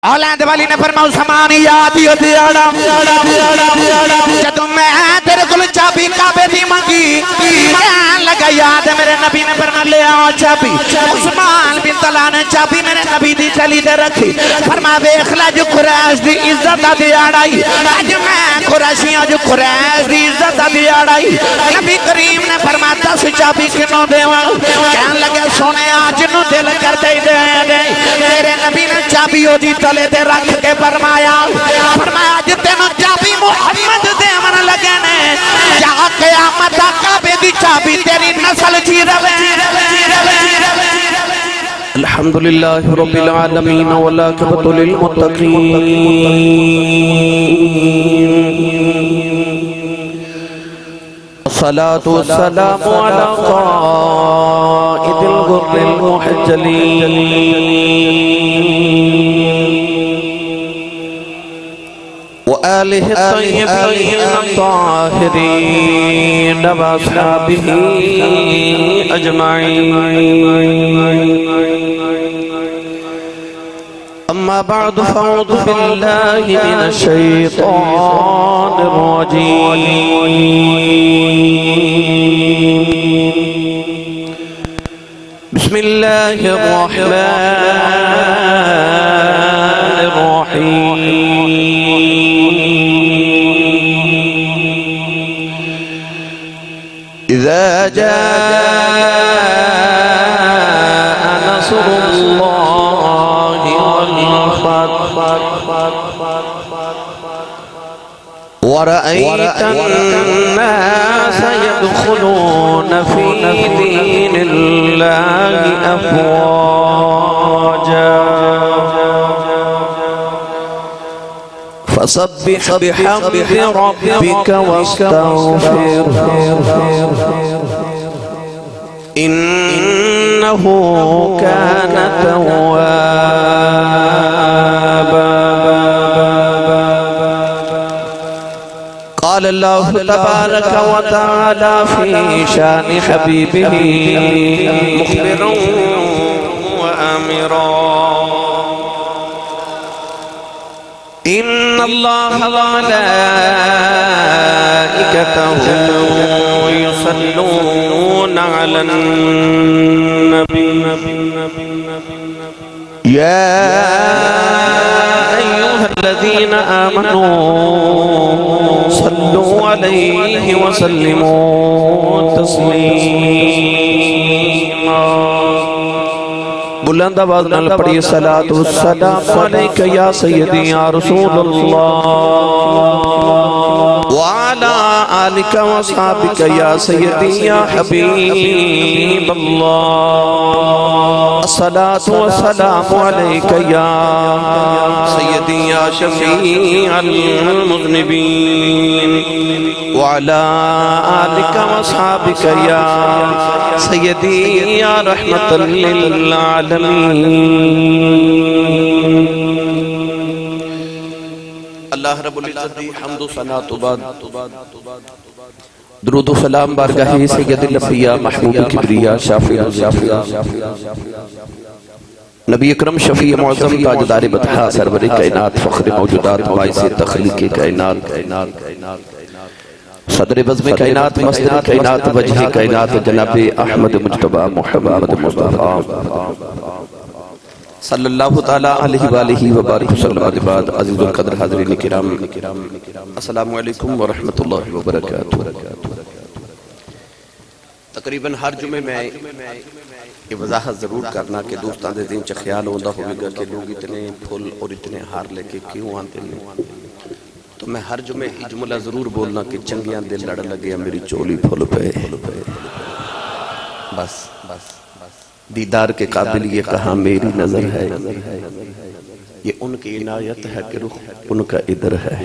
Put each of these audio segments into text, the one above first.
اولاد والی نے فرماؤ سامان یاد ہی ہوتی جدو میں تیرے کل چابی کعبے دی منگی کہن لگا یاد ہے میرے نبی نے فرما لے آؤ چابی عثمان بن طلحہ نے چابی میرے نبی دی چلی دے رکھی فرما بیخ لا جو قریش دی عزت دی آڑائی آج میں قریشیاں جو قریش دی عزت دی آڑائی نبی کریم نے فرما 10 چابی کنوں دے کہن لگا سونے آج نو دل کر دے دے میرے نبی نے چابی ہو جی تلے دے رکھ کے فرمایا جتنو چابی محمد دے من لگے نے جا قیامت کعبے دی چابی تیری نسل جی روے الحمدللہ رب العالمین والعاقبۃ للمتقین الصلاة والسلام على قائد الغر المحجلين وآله الطيبين الطاهرين وأصحابه أجمعين أما بعد فأعوذ بالله من الشيطان الرجيم بسم الله الرحمن الرحيم إذا جاء نصر الله ورأيت الناس يدخلون في دين الله أفواجا فسبح بحمد ربك واستغفر إنه كان توابا قال الله تبارك وتعالى في شان حبيبه مخبرا وآمرا إن الله وملائكته يصلون على النبي يا أيها الذين آمنوا صلوا عليه وسلموا تسليما بلند آواز نال پڑھیے صلاۃ والسلام علیک یا سیدی یا رسول اللہ وعلی آلک واصحابک یا سیدی یا حبیب اللہ الصلاۃ والسلام علیک یا سیدی یا شفیع المذنبین وعلی آلک واصحابک یا سیدی یا رحمت للعالمین اللہ رب العزت دی حمد و ثنا تو بعد درود و سلام بارگاہ سید الانبیاء محمود کبریا شافی نبی اکرم شفیع معظم تاجدار بطحا سرور کائنات فخر موجودات باعث تخلیق کائنات صدر بزم کائنات مصدر کائنات وجہ کائنات جناب احمد مجتبہ محمد مصطفیٰ صلی اللہ تعالیٰ علیہ وآلہ وبارک وسلم بعد عزیز القدر حاضرین کرام السلام علیکم ورحمۃ اللہ وبرکاتہ تقریباً ہر جمعے میں یہ وضاحت ضرور کرنا کہ دوستان دے دین چا خیال ہوندہ ہوئے گا کہ لوگ اتنے پھول اور اتنے ہار لے کے کیوں آتے ہیں تو میں ہر جمعے یہ جملہ ضرور بولنا کہ چنگیاں دل لڑ لگے میری چولی پھول پہ بس دیدار کے قابل یہ کہاں میری نظر ہے یہ ان کی عنایت ہے کہ رخ ان کا ادھر ہے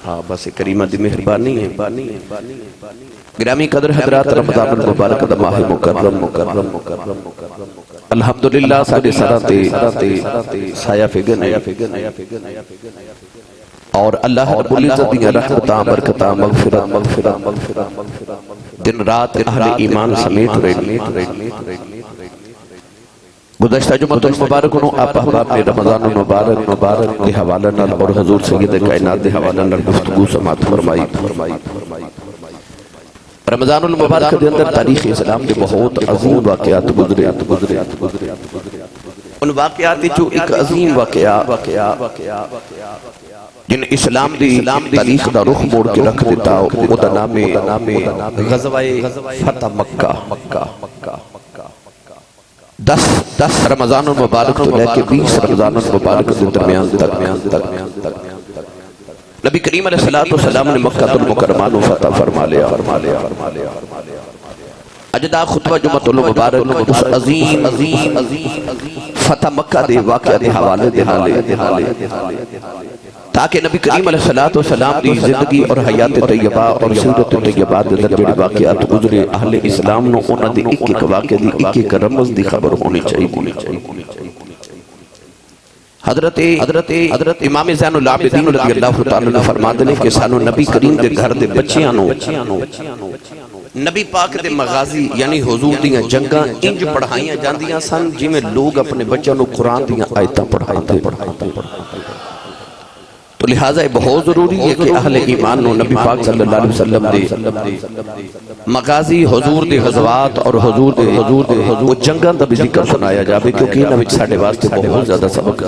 ہاں بس کریمہ دی مہربانی ہے گرامی قدر حضرات رمضان المبارک ماہ مکرم الحمدللہ ساڑھے سراتے سایہ فگن اور اللہ رب العزت دیا رحمتاں برکتاں مغفرت دن رات اہل ایمان سمیت رہی گزشتہ جمعۃ المبارک نو آپ احباب نے رمضان المبارک کے حوالے نال اور حضور سید کائنات کے حوالے نال گفتگو سماعت فرمائی۔ رمضان المبارک کے اندر تاریخ اسلام کے بہت عظیم واقعات گزرے۔ ان واقعات جو ایک عظیم واقعہ جن اسلام دی تاریخ دا رخ موڑ کے رکھ دیتا، وہ دا نام غزوہ فتح مکہ۔ 10 رمضان المبارک تو لے کے 20 رمضان المبارک کے درمیان تک نبی کریم علیہ السلام نے مکہ المکرمہ کو فتح فرما لیا۔ اجدا خطبہ جمعۃ المبارک اس عظیم فتح مکہ دے واقعہ دے حوالے دے تاکہ نبی کریم علیہ السلام دی زندگی اور حیات طیبہ اور سیرت طیبہ دے جڑے واقعات گزرے، اہل اسلام نو انہاں دی ایک واقعے دی ایک رمز دی خبر ہونی چاہیے۔ حضرت امام زین العابدین رضی اللہ تعالیٰ نے فرماتے ہیں کہ سانو نبی کریم دے گھر دے بچیاں نو نبی پاک دے مغازی یعنی حضور دیاں جنگاں انج پڑھائیاں جاندیاں سن جی میں لوگ اپنے بچوں نو قرآن دیاں آیتاں پڑھاتے۔ تو لہٰذا بہت ضروری ہے کہ اہل ایمان نو نبی پاک صلی اللہ علیہ وسلم دے مغازی حضور دے غزوات اور حضور دے وہ جنگاں دا بھی ذکر سنایا جاوے، کیونکہ انہاں وچ ساڈے واسطے بہت زیادہ سبق ہے۔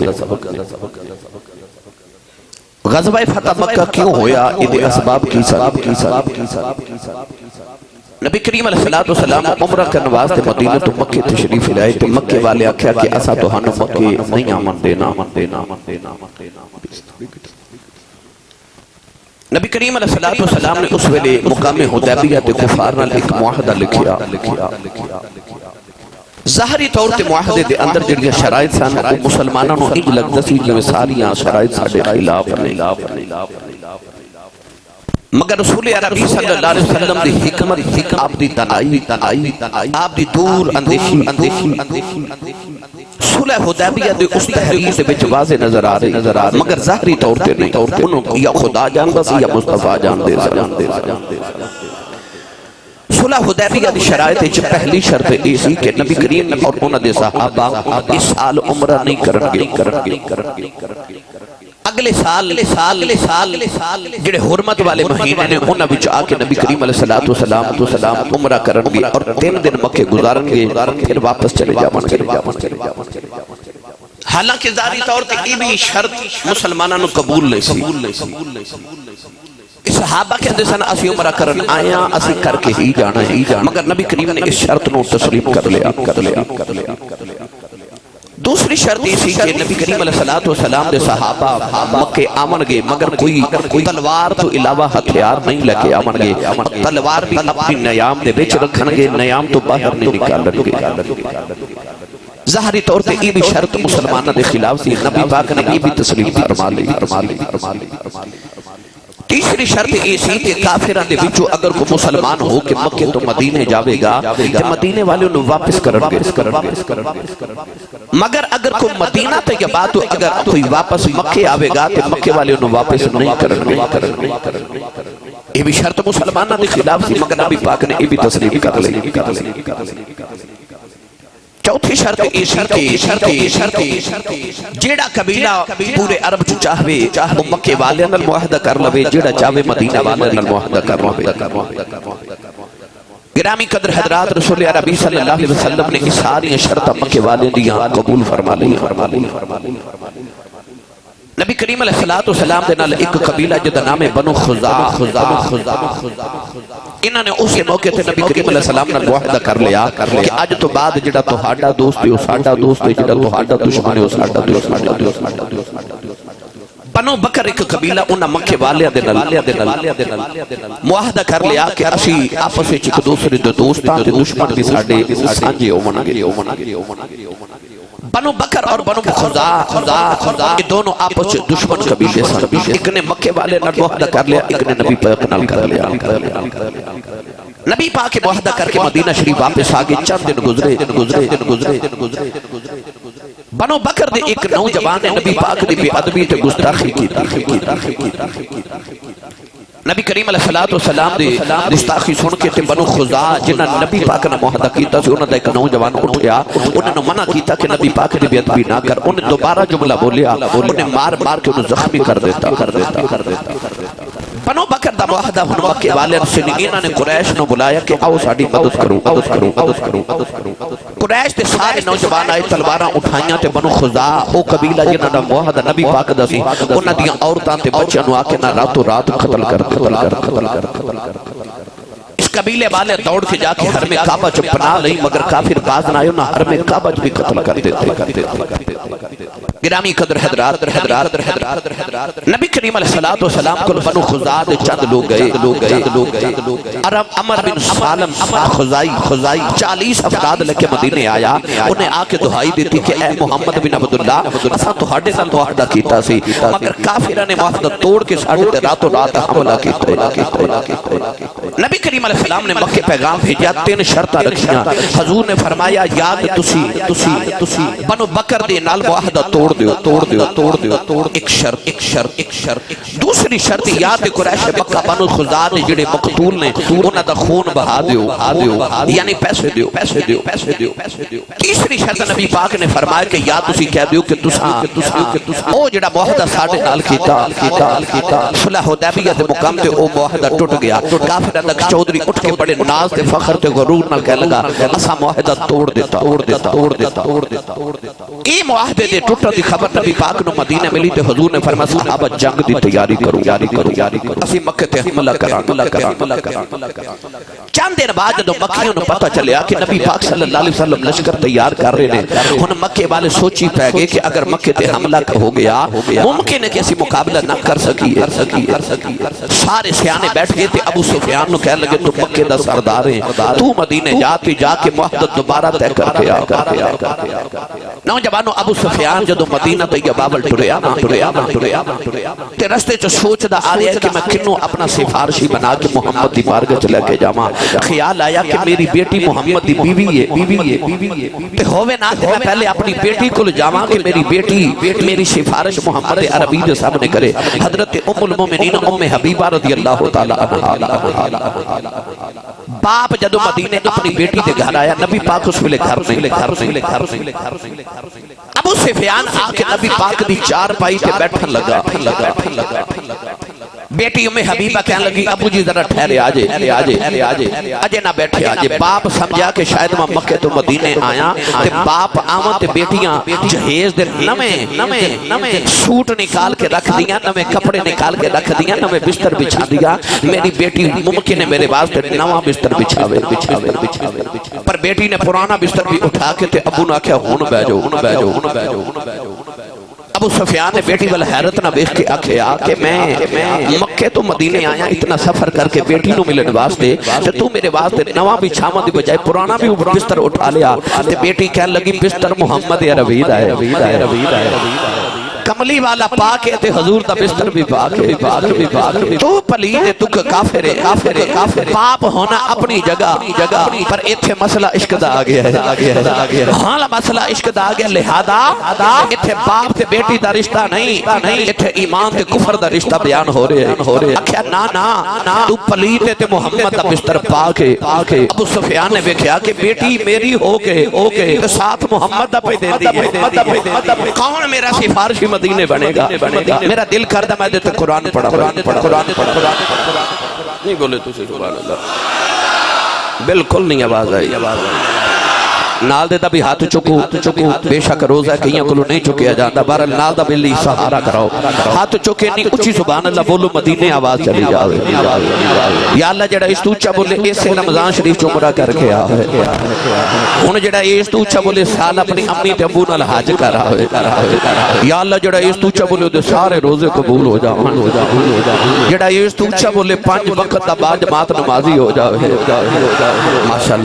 غزوہ فتح مکہ کیوں ہویا، یہ اسباب کی نبی کریم علیہ السلام عمرہ کرنے واسطے مدینہ تو مکہ تشریف لائے تو مکہ والے آکھیا کہ اسا تو ہنو مکہ نہیں آمن دینا۔ نبی کریم علیہ السلام نے اس ویلے مقام حدیبیہ تے کفار نال ایک معاہدہ لکھیا۔ ظاہری طور تے معاہدے دے اندر جڑیاں شرائط سن وہ مسلمانوں نو انج لگدا سی جویں ساریاں شرائط ساڈے خلاف نہیں، مگر رسول عربی صلی اللہ علیہ وسلم دی حکمت، آپ دی تنائی، آپ دی دور اندیشی صلح حدیبیہ دے اس تحریر دے وچ واضح نظر آ رہی، مگر ظاہری طور تے نہیں، انہوں یا خدا جاندا سی یا مصطفیٰ جاندے سی۔ صلح حدیبیہ دی شرائط وچ پہلی شرط یہ سی کہ نبی کریم اور انہاں دے صحابہ اس سال عمرہ نہیں کرنگے، اگلے سال جڑے حرمت والے مہینے نے انہاں وچ آ کے نبی کریم علیہ السلام عمرہ کرنگے اور 3 دن مکے گزارنگے، پھر واپس چلے جاونگے۔ حالانکہ ظاہری طور تے یہ بھی شرط مسلمانوں نے قبول نہیں سی۔ صحابہ کے اندر سن اسی عمرہ کرن آیا، اسی کر کے ہی جانا، مگر نبی کریم نے اس شرط نو تسلیم کر لیا۔ دوسری شرط یہ سی کہ نبی کریم علیہ السلام دے صحابہ مکے آمنگے مگر کوئی تلوار تو علاوہ ہتھیار نہیں لے کے آمنگے، تلوار بھی اپنی نیام دے بیچ رکھنگے، نیام تو باہر نہیں نکالنگے۔ ظاہری طور تے یہ بھی شرط مسلمانہ دے خلاف سی، نبی پاک نے یہ بھی تسلیم فرما لی۔ تیسری شرط یہ سی کہ کافران دے وچوں اگر کوئی مسلمان ہو کہ مکہ تو مدینے جاوے گا کہ مدینے والے انہوں واپس کرنگے، مگر اگر کوئی مدینہ طیبہ تو اگر کوئی واپس مکہ آوے گا کہ مکہ والے انہوں واپس نہیں کرنگے۔ یہ بھی شرط مسلمانہ دے خلاف سی، مگر نبی پاک نے یہ بھی تسلیم کر لی۔ چوتھی شرط جیڑا قبیلہ پورے عرب چو چاہوے وہ مکے والے نال معاہدہ کر لوے، جیڑا چاہوے مدینہ والے نال معاہدہ کر لوے۔ گرامی قدر حضرات رسول عربی صلی اللہ علیہ وسلم نے اس ساری شرطہ مکے والے دیاں قبول فرما لی۔ نبی کریم علیہ السلام دے نال ایک قبیلہ جدا نام بنو خزاع، انہوں نے اسی موقع تے نبی کریم علیہ السلام نے معاہدہ کر لیا کہ آج تو بعد جڑا تہاڈا دوست ہے وہ ساڈا دوست ہے، جڑا تہاڈا دشمن ہے وہ ساڈا دشمن۔ بنو بکر ایک قبیلہ انہاں مکے والے دے نال معاہدہ کر لیا کہ اسی آپس وچ ایک دوسرے دے دوستاں تے دشمن بھی ساڈے سانجھے ہوونگے۔ بنو بکر اور بنو خزاع یہ دونوں آپس دشمن قبیلے سن، ایک نے مکے والے نال معاہدہ کر لیا، ایک نے نبی پاک نال کر لیا۔ نبی پاک معاہدہ کر کے مدینہ شریف واپس آگے، چند دن گزرے۔ بنو بکر دے ایک نوجوان نے نبی پاک دی بے ادبی تے گستاخی کی، نبی کریم علیہ السلام دے گستاخی سن کے تے بنو خزاع جنہاں نبی پاک نے معاہدہ کیتا سی انہاں دا ایک نوجوان اٹھیا انہاں نے منع کیتا کہ نبی پاک دی بے ادبی نہ کر انہیں دوبارہ جملہ بولیا انہیں مار مار کے انہیں زخمی کر دیتا بنو بکر دا معاہدہ ہن مکے والے سے انہاں نے قریش نو بلایا کہ آؤ ساڈی مدد کرو قریش تے سارے نوجوان آئے تلواراں اٹھائیاں تے بنو خزاع او قبیلہ جنہاں دا معاہدہ نبی پاک دا سی انہاں دیاں عورتاں تے بچیاں نو آ کے نہ راتوں رات قتل کر اس قبیلے والے دوڑ کے جا کے حرم کعبہ چ پناہ لئی مگر کافر باز نہ آئے انہاں حرم کعبہ چ بھی قتل کر دیتے گرامی قدر حضرات نبی کریم علیہ السلام کو بنو خزاع دے چند لوگ گئے عمر بن سالم خزائی 40 افراد لے کے مدینے آیا انہیں آ کے دعائی دیتی کہ اے محمد بن عبداللہ اساں تہاڈے نال معاہدہ کیتا سی مگر کافراں نے معاہدہ توڑ کے ساڈے تے راتوں رات حملہ کیتا نبی کریم علیہ السلام نے مکے پیغام بھیجا 3 شرطاں رکھیاں حضور نے فرمایا یاد تسی بنو بکر دے نال معاہدہ توڑ دیو ایک شرط دوسری شرط یاد قریش مکہ بنو خزاع دے جڑے مقتول نے انہاں دا خون بہا دیو یعنی پیسے دیو تیسری شرط نبی پاک نے فرمایا کہ یا تسی کہہ دیو کہ تساں او جڑا معاہدہ ساڈے نال کیتا صلح حدیبیہ دے مقام تے او معاہدہ ٹوٹ گیا کافر اندک چودھری اٹھ کے بڑے ناز تے فخر تے غرور نال کہہ لگا اساں معاہدہ توڑ دیتا اے معاہدے دے ٹوٹن دی خبر نبی پاک نو مدینہ ملی تے حضور نے فرمایا صحابہ جنگ دی تیاری کرو اسی مکے تے حملہ کراں چند دن بعد جدوں مکیوں نو پتہ چلیا کہ نبی پاک صلی اللہ علیہ وسلم لشکر تیار کر رہے ہیں ہن مکے والے سوچی پے گئے کہ اگر مکے تے حملہ ہو گیا ممکن ہے کہ اسی مقابلہ نہ کر سکیے سارے سیانے بیٹھ گئے تے ابو سفیان نو کہنے لگے تو مکے دا سردار ہے تو مدینے جا کے معاہدہ دوبارہ طے کر کے آ نوجوانو ابو سفیان جدوں مدینہ طیبہ ول ٹریا تے رستے چ سوچدا آ رہا ہے کہ میں کنوں اپنا سفارشی بنا کے محمد دی بارگاہ چ لے کے جاواں خیال آیا کہ میری بیٹی محمد دی بیوی ہے تے ہووے نہ کہ میں پہلے اپنی بیٹی کول جاواں کہ میری بیٹی میری سفارش محمد عربی دے سامنے کرے حضرت ام المومنین ام حبیبہ رضی اللہ تعالی عنہا باپ جدو مدینے اپنی بیٹی دے گھر آیا نبی پاک اس ویلے گھر نہیں ابو سفیان آ کے نبی پاک دی چار پائی تے بیٹھن لگا بیٹی ام حبیبہ کہنے لگی ابو جی ذرا ٹھہرے آجے نہ بیٹھے آجے باپ سمجھا کہ شاید میں مکے تو مدینے آیا تے باپ آمد تے بیٹیاں جہیز دے نمیں سوٹ نکال کے رکھ دیا نمیں کپڑے نکال کے رکھ دیا نمیں بستر بچھا دیا میری بیٹی ممکن ہے میرے واسطے نواں بستر بچھاوے پر بیٹی نے پرانا بستر بھی اٹھا کے تے ابو نے کہا ہون بیجو ابو سفیان نے بیٹی والا حیرت نہ بیخ کے آکھیا کہ میں مکے تو مدینے آیا اتنا سفر کر کے بیٹی نو ملن واسطے تو میرے واسطے نواں بچھاواں دی بجائے پرانا بھی بستر اٹھا لیا تے بیٹی کہنے لگی بستر محمد عربی دا ہے کملی والا پاک ہے تے حضور دا بستر بھی پاک ہے تو پلید تو کافر ہے پاپ ہونا اپنی جگہ پر ایتھے مسئلہ عشق دا آ گیا ہے ہاں مسئلہ عشق دا آ گیا لہذا ایتھے باپ تے بیٹی دا رشتہ نہیں ایتھے ایمان تے کفر دا رشتہ بیان ہو رہے اکھیا نا تو پلید تے محمد دا بستر پاک ہے ابو سفیان نے دیکھا کہ بیٹی میری ہو کے ساتھ محمد دا پہ دے دی کون میرا سفارشی مدینے بنے گا میرا دل کردہ میں دیتے قرآن پڑھا نہیں بولے تو سے سبحان اللہ بالکل نہیں آواز آئی نال دے دا بھی ہاتھ چکو بے شک روزہ کئیاں کلو نہیں چکیا جاندہ بارا نال دا بلی سہارا کراؤ ہاتھ چکے نہیں اچھی سبحان اللہ بولو مدینے آواز چلی جاوے یا اللہ جڑا اس تو اچھا بولے ایسے رمضان شریف چمرہ کر کے آوے انہوں جڑا اس تو اچھا بولے سال اپنی امی تے ابو نال حاج کر آوے یا اللہ جڑا اس تو اچھا بولے سارے روزے قبول ہو جاؤں جڑا اس تو اچھا بولے 5 وقت دا بعد جماعت نمازی ہو جاوے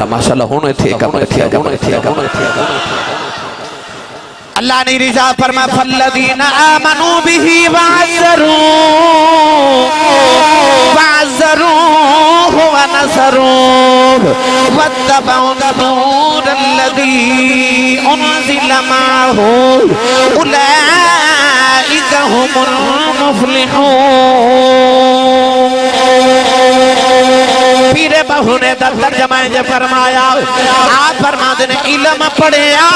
ماشاءاللہ ہونے تھے کمر تھے اللہ نے رضا فرما فالذین آمنوا به وعزروه ونصروه واتبعوا النور الذي انزل معه اولئک هم المفلحون ہونے دا ترجمہ جو فرمایا آپ فرماتے نے علم پڑھیا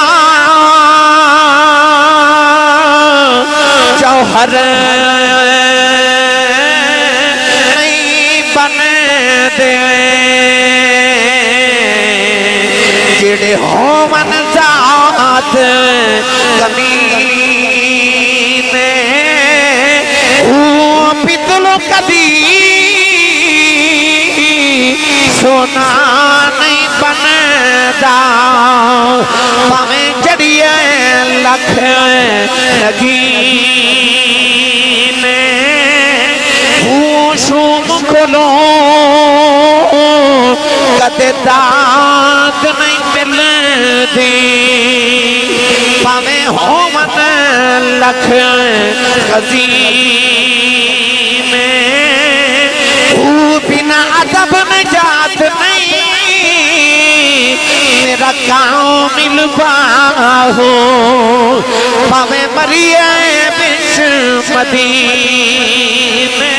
جوہر نہیں بن دے جڑے ہومن ذات کمینے وہ پتلو کبھی سونا نہیں بندا پاویں جڑیے لکھ نگینے وہ شوم کھلو کدے داد نہیں ملدی پاویں ہومن لکھ خزینے وہ بنا ادب نجات نہیں میرا کام ملوا ہو پاویں مریے بش مدینے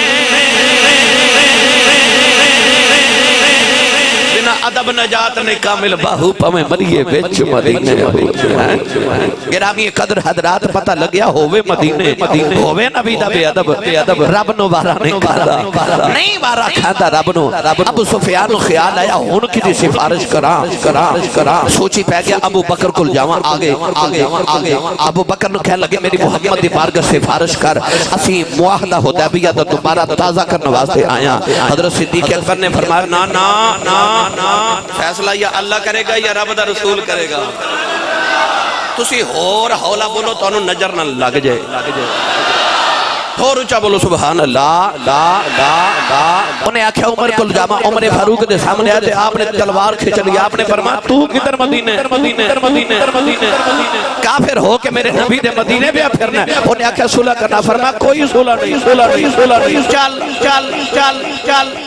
ادب نجات نے کامل باہو پمیں مریے بیچ مدینے گرامی قدر حضرات پتہ لگیا ہووے مدینے ہووے نبی دا بے ادب رب نو بارا نہیں کھادا نہیں بارا کھادا رب نو ابو سفیان نو خیال آیا ہون کی دی سفارش کرا سوچی پہ گیا ابو بکر کل جاواں آگے ابو بکر نو کہہ لگے میری محمد دی بارگاہ سفارش کر اسی معاہدہ حدیبیہ دا دوبارہ تازہ کرنے واسطے آیا حضرت صدیق اکبر نے فرمایا نا فیصلہ یا اللہ کرے گا یا رب دا رسول کرے گا تسی ہور حولا بولو تو انہوں نجر نہ لگ جائے اور اچھا بولو سبحان اللہ انہیں آکھیا عمر کل جامع عمر فاروق دے سامنے آتے آپ نے تلوار کھچ لیا آپ نے فرمایا تو کدھر مدینے کافر ہو کہ میرے نبی دے مدینے بھی پھرنا ہے انہیں آکھیا صلح کرنا فرمایا کوئی صلح نہیں چل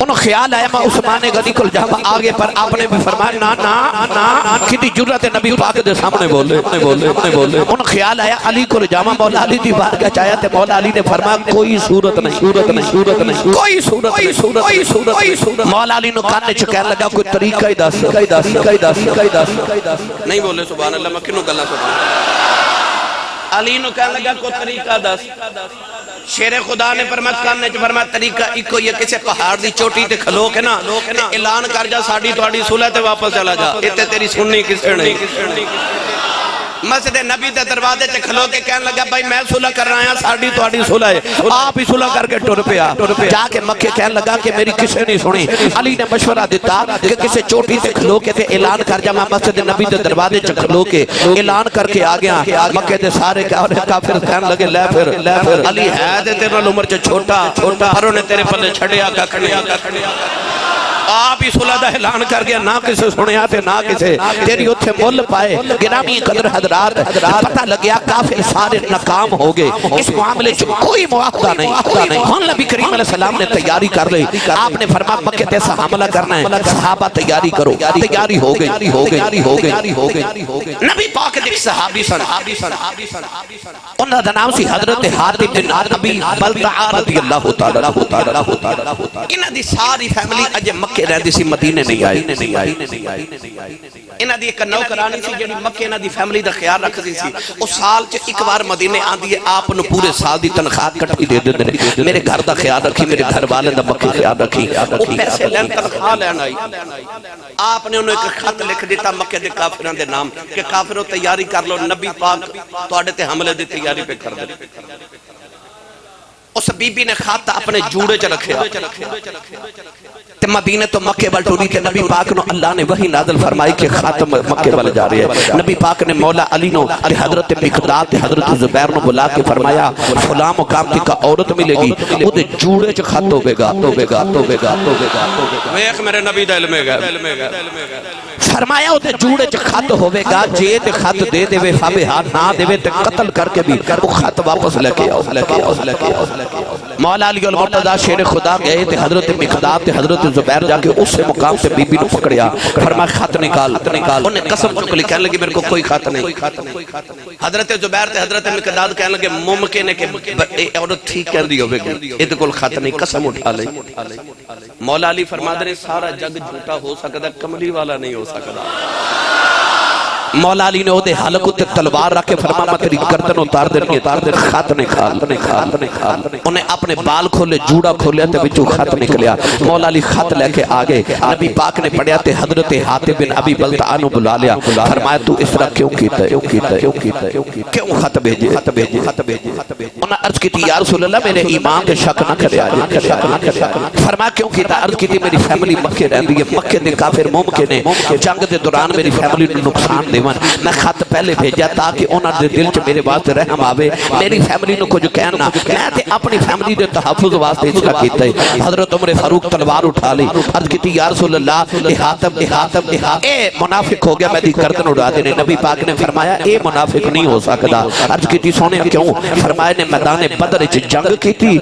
انہوں خیال آیا میں عثمان غنی کل جامع آگے پر آپ نے بھی فرمایا نا کدی جرت نبی پاک دے سامنے بولے انہوں خیال آیا علی کل جامع مولا علی دی بارگاہ چاہیا تے مولا علی نے فرمایا کوئی صورت نہیں کوئی صورت مولا علی نو کاننے چکر لگا کوئی طریقہ ہی دس نہیں بولے سبحان اللہ میں کنوں گلہ سبحان اللہ علی نو کہنے لگا کوئی طریقہ دس شیر خدا نے فرمایا طریقہ ایک یہ کسے پہاڑ دی چوٹی تے کھلو کے نا اعلان کر جا ساڑی توڑی صلح تے واپس چلا جا اتنے تیری سننی کسے نہیں مسجد نبی دے دروازے تے کھلو کے کہنے لگا بھائی میں صلح کر رہا ہوں ساڑی توڑی صلح ہے آپ ہی صلح کر کے ٹر پیا جا کے مکے کہنے لگا کہ میری کسے نہیں سنی علی نے مشورہ دیتا کہ کسے چوٹی تے کھلو کے تے اعلان کر جا میں مسجد نبی دے دروازے تے کھلو کے اعلان کر کے آگیا مکے دے سارے کافر کہنے لگے لے پھر علی ہے دے تیرا عمر چے چھوٹا پروں نے تیرے پلے چھڑیا کھڑیا آپ ہی صلح دا اعلان کر گیا نہ کسے سنیا تے نہ کسے تیری اتھے مول پائے گرامی قدر حضرات پتہ لگیا کافر سارے ناکام ہو گئے اس معاملے جو کوئی معاہدہ نہیں ہن نبی کریم علیہ السلام نے تیاری کر لی آپ نے فرمایا مکے تے سے حملہ کرنا ہے صحابہ تیاری کرو تیاری ہو گئی نبی پاک دیکھ صحابی سن انہاں دا نام سی حضرت حاتم بن ابی بلتعہ رضی اللہ تعالی انہاں دی ساری فیملی اجے مکے رہتی سی مدینے نہیں آئی انہاں دی ایک نوکرانی سی جڑی مکے انہاں دی فیملی دا خیال رکھدی سی او سال چ ایک بار مدینے آندی ہے آپ نو پورے سال دی تنخواہ کٹھی دے دے میرے گھر دا خیال رکھی میرے گھر والے دا مکے خیال رکھی او پیسے لین تنخواہ لین آئی آپ نے انہوں ایک خط لکھ دیتا مکے دے کافران دے نام کہ کافروں تیاری کر لو نبی پاک تواڈے تے حملے دی تیاری پہ کر دے اس بی بی نے خط اپنے جوڑے چ رکھیا تے مدینے تو مکے بل ٹوری تے نبی پاک نو اللہ نے وحی نازل فرمائی کہ خط مکے بل جا رہی ہے نبی پاک نے مولا علی نو حضرت مقداد تے حضرت زبیر نو بلا کے فرمایا فلاں مقام تے کا عورت ملے گی او دے جوڑے چ خط ہوے گا ویکھ میرے نبی دا علم ہے فرمایا او دے جوڑے چ خط ہوے گا جے تے خط دے دے وے فبہ نہ دے تے قتل کر کے بھی او خط واپس لے کے آؤ مولا علی المرتضی شیر خدا گئے تے حضرت مقداد تے حضرت زبیر جا کے اس سے مقام سے بی بی نو پکڑیا، فرمایا خط نکال، انہیں قسم چک لی، کہنے لگی میرے کو کوئی خط نہیں۔ حضرت زبیر تے حضرت مقداد کہنے لگے ممکن ہے کہ عورت ٹھیک کہہ دی ہوئے گی، یہ کول خط نہیں، قسم اٹھا لے۔ مولا علی فرماتے ہیں سارا جگ جھوٹا ہو سکتا، کملی والا نہیں ہو سکتا۔ مولا علی نے اودے حلق تے تلوار رکھ کے فرمایا میں تیری گردن اتار دینی، خط نکال۔ انہیں اپنے بال کھولے، جوڑا کھولیا تے وچوں خط نکلیا۔ مولا علی خط لے کے آگے نبی پاک نے پڑھیا تے حضرت حاتب بن ابی بلتعہ نو بلا لیا، فرمایا تو اس طرح کیوں کیتا ہے، کیوں خط بھیجے؟ انہیں عرض کی تھی یا رسول اللہ میرے ایمان تے شک نہ کرے آجے، فرمایا کیوں کیتا؟ عرض کی تھی میری فیملی مکے رہندی ہے، مکے دے کافر ممکن ہے جنگ دے دوران میری فیملی نو نقصان دے، میں خط پہلے بھیجا تاکہ انہاں دے دل چ میرے واسطے رحم آوے، میری فیملی نو کچھ کہنا، میں تے اپنی فیملی دے تحفظ واسطے اس کا کیتا ہے۔ حضرت عمر فاروق تلوار اٹھا لی، عرض کی تھی یا رسول اللہ حاتب اے منافق ہو گیا، میں دی گردن اڑا دینے۔ نبی پاک نے فرمایا اے منافق نہیں ہو سکتا۔ عرض کی تھی سونے کیوں؟ فرمایا نے میدان بدر وچ جنگ کی تھی،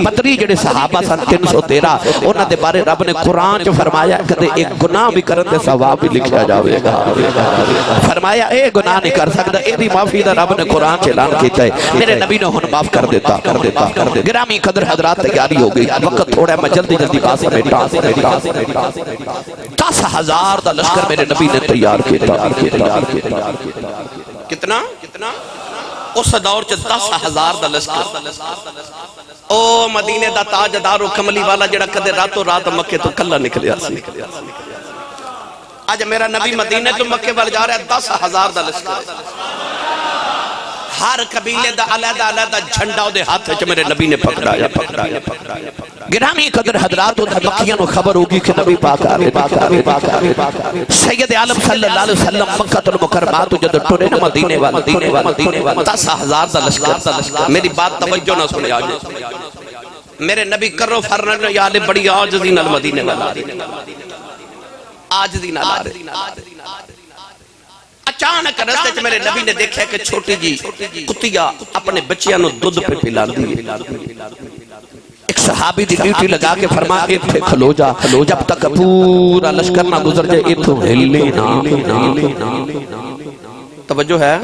بدری جڑے صحابہ سن 313 انہاں دے بارے رب نے قرآن چ فرمایا کدے ایک گناہ بھی کرن دے ثواب بھی لکھا جاوے گا۔ فرمایا اے گناہ نہیں کر سکتا، اے دی معافی دا رب نے قرآن سے اعلان کیتا ہے، میرے نبی نے ہن معاف کر دیتا۔ گرامی قدر حضرات تیاری ہو گئی، وقت تھوڑا ہے میں جلدی بات سمیٹا۔ 10,000 دا لشکر میرے نبی نے تیار کیتا۔ کتنا؟ اس دور چ 10,000 دا لشکر، او مدینے دا تاجدار و کملی والا جڑا کدے راتوں رات مکے تو کلا نکلیا سی۔ آج میرا نبی مدینے تو مکے وال جا رہا ہے، 10,000 دا لشکر، ہر قبیلے دا علیحدہ جھنڈا دے ہاتھ وچ میرے نبی نے پکڑایا۔ گرامی قدر حضرات مکیاں نو خبر ہوگی کہ نبی پاک آ رہے، سید عالم صلی اللہ علیہ وسلم مکہ المکرمہ تو جد ٹرے نا مدینے وال 10,000 دا لشکر۔ میری بات توجہ نہ سنے آج، میرے نبی کرو فرن یا لے بڑی عاجزی نال مدینے والا آج دین آ رہے۔ اچانک رستے چ میرے نبی نے دیکھا کہ چھوٹی جی کتیا اپنے بچیاں نو دودھ پہ پلاندی ہے۔ ایک صحابی دی ڈیوٹی لگا کے فرمایا ایتھے کھلو جا، جب تک پورا لشکر نہ گزر جائے ایتھوں ہلے نہ۔ توجہ ہے؟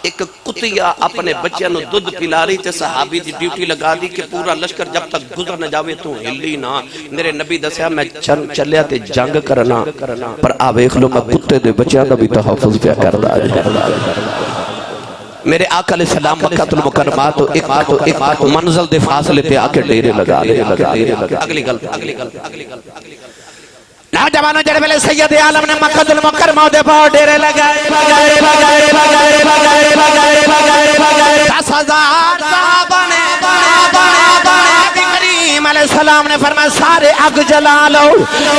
ایک کتیا اپنے بچیاں نو دودھ پلا رہی تے صحابی دی ڈیوٹی لگا دی کہ پورا لشکر جب تک گزر نہ جاوے تو ہلی نہ۔ میرے نبی دسیا میں چلیا تے جنگ کرنا، پر آویخ لو میں کتے دے بچیاں دا بھی تحفظ پہ کردا ہے۔ میرے آقا علیہ السلام مکہ المکرمہ تو ایک منزل دے فاصلے تے آکے ڈیرے لگا لے۔ اگلی گل نوجوانوں جڑے ویلے سید عالم نے مکہ المکرمہ دے باہر ڈیرے لگائے، 10,000 صحابہ نے کریم علیہ السلام نے فرمایا سارے اگ جلا لو۔